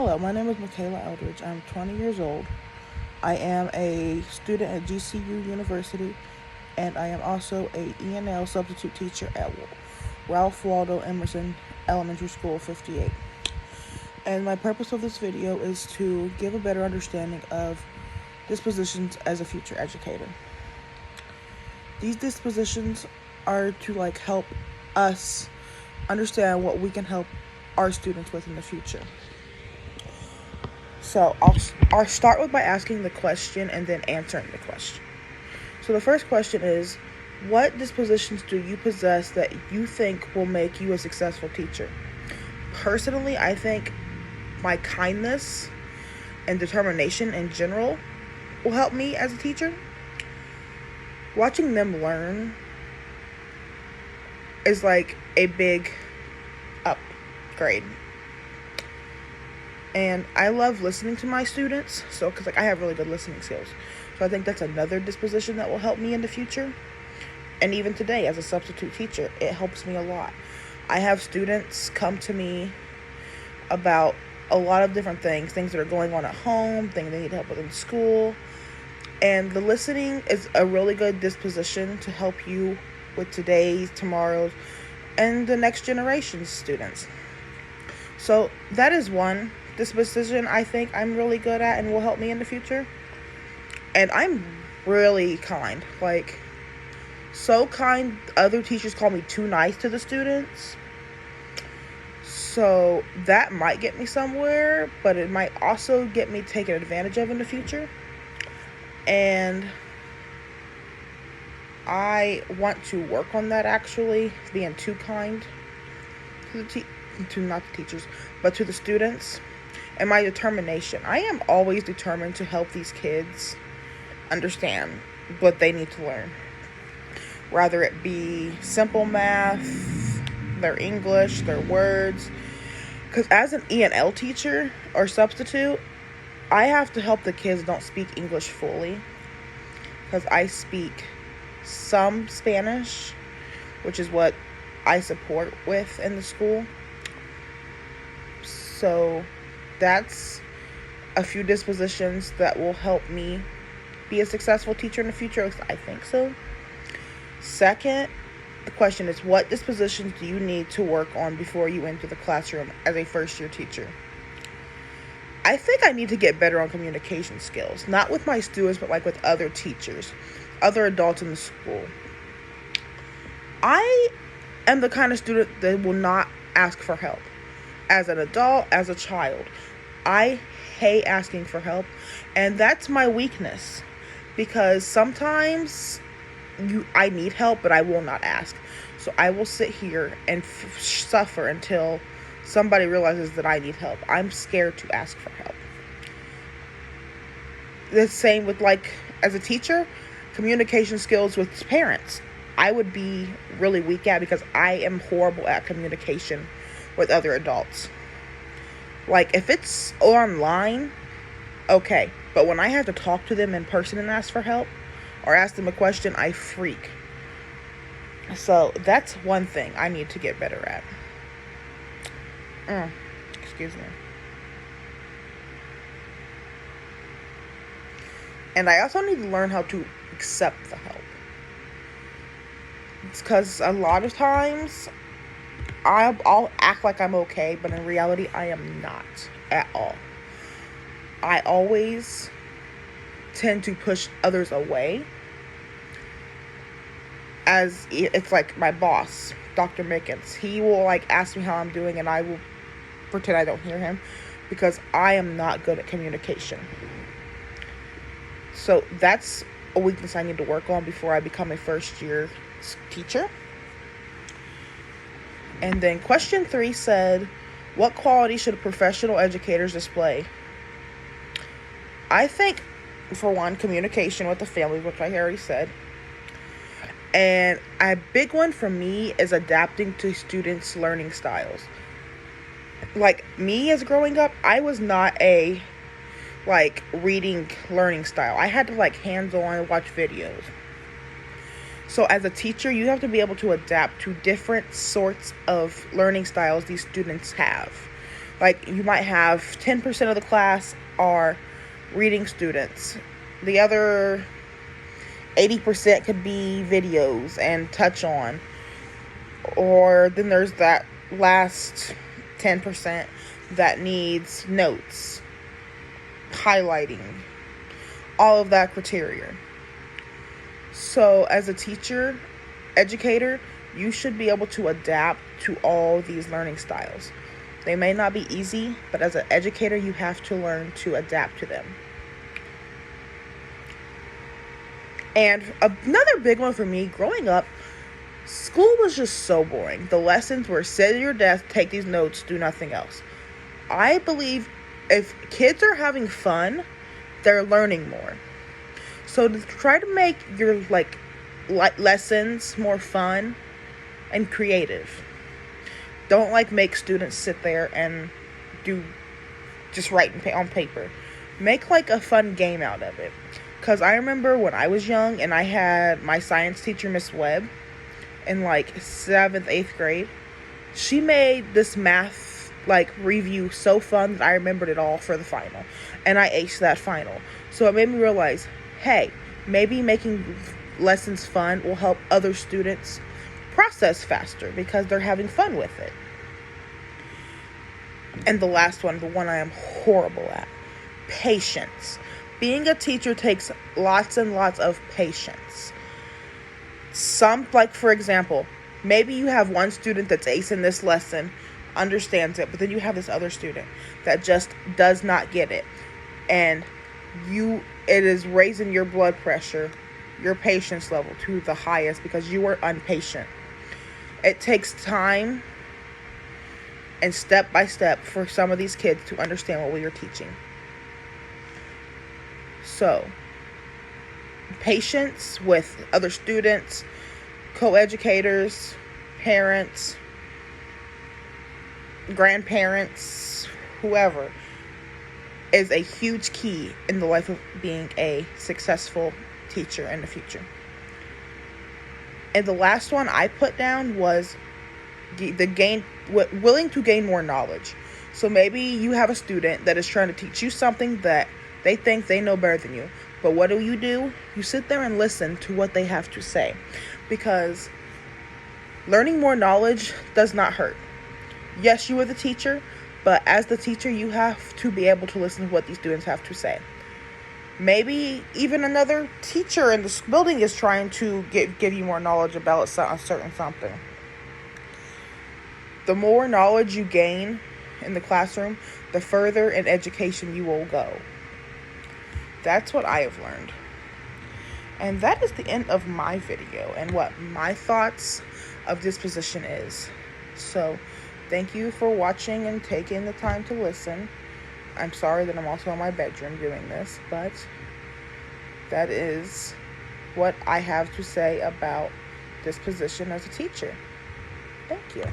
Hello, my name is Michaela Eldridge. I'm 20 years old. I am a student at GCU University, and I am also a ENL substitute teacher at Ralph Waldo Emerson Elementary School 58. And my purpose of this video is to give a better understanding of dispositions as a future educator. These dispositions are to help us understand what we can help our students with in the future. So I'll start by asking the question and then answering the question. So the first question is, what dispositions do you possess that you think will make you a successful teacher? Personally, I think my kindness and determination in general will help me as a teacher. Watching them learn is like a big upgrade. And I love listening to my students, because I have really good listening skills. So I think that's another disposition that will help me in the future. And even today, as a substitute teacher, it helps me a lot. I have students come to me about a lot of different things that are going on at home, things they need help with in school. And the listening is a really good disposition to help you with today's, tomorrow's, and the next generation's students. So that is one disposition I think I'm really good at and will help me in the future. And I'm really kind, so kind. Other teachers call me too nice to the students. So that might get me somewhere, but it might also get me taken advantage of in the future. And I want to work on that, actually, being too kind to not the teachers, but to the students. And my determination. I am always determined to help these kids understand what they need to learn. Whether it be simple math, their English, their words. Because as an ENL teacher or substitute, I have to help the kids don't speak English fully. Because I speak some Spanish, which is what I support with in the school. So that's a few dispositions that will help me be a successful teacher in the future. I think so. Second, the question is, what dispositions do you need to work on before you enter the classroom as a first-year teacher? I think I need to get better on communication skills, not with my students, but with other teachers, other adults in the school. I am the kind of student that will not ask for help. As an adult, as a child, I hate asking for help, and that's my weakness, because sometimes I need help, but I will not ask. So I will sit here and suffer until somebody realizes that I need help. I'm scared to ask for help. The same with as a teacher, communication skills with parents. I would be really weak at, because I am horrible at communication with other adults. If it's online, okay. But when I have to talk to them in person and ask for help or ask them a question, I freak. So that's one thing I need to get better at. Excuse me. And I also need to learn how to accept the help. It's because a lot of times I'll act like I'm okay, but in reality, I am not at all. I always tend to push others away. As it's my boss, Dr. Mickens. He will ask me how I'm doing, and I will pretend I don't hear him, because I am not good at communication. So that's a weakness I need to work on before I become a first-year teacher. And then question 3 said, what quality should professional educators display? I think, for one, communication with the family, which I already said. And a big one for me is adapting to students' learning styles. Me, as growing up, I was not a reading learning style. I had to hands-on watch videos. So as a teacher, you have to be able to adapt to different sorts of learning styles these students have. Like, you might have 10% of the class are reading students. The other 80% could be videos and touch on. Or then there's that last 10% that needs notes, highlighting, all of that criteria. So as a teacher, educator, you should be able to adapt to all these learning styles. They may not be easy, but as an educator, you have to learn to adapt to them. And another big one for me, growing up, school was just so boring. The lessons were sit at your desk, take these notes, do nothing else. I believe if kids are having fun, they're learning more. So to try to make your lessons more fun and creative. Don't make students sit there and just write on paper. Make a fun game out of it. Because I remember when I was young and I had my science teacher, Miss Webb, in 7th, 8th grade. She made this math review so fun that I remembered it all for the final. And I aced that final. So it made me realize, hey, maybe making lessons fun will help other students process faster because they're having fun with it. And the last one, the one I am horrible at, patience. Being a teacher takes lots and lots of patience. For example, maybe you have one student that's acing this lesson, understands it, but then you have this other student that just does not get it. And it is raising your blood pressure, your patience level to the highest because you are impatient. It takes time and step by step for some of these kids to understand what we are teaching. So, patience with other students, co-educators, parents, grandparents, whoever, is a huge key in the life of being a successful teacher in the future. And the last one I put down was willing to gain more knowledge. So maybe you have a student that is trying to teach you something that they think they know better than you. But what do? You sit there and listen to what they have to say. Because learning more knowledge does not hurt. Yes, you are the teacher, but as the teacher, you have to be able to listen to what these students have to say. Maybe even another teacher in this building is trying to give you more knowledge about a certain something. The more knowledge you gain in the classroom, the further in education you will go. That's what I have learned. And that is the end of my video and what my thoughts of disposition is. So, thank you for watching and taking the time to listen. I'm sorry that I'm also in my bedroom doing this, but that is what I have to say about disposition as a teacher. Thank you.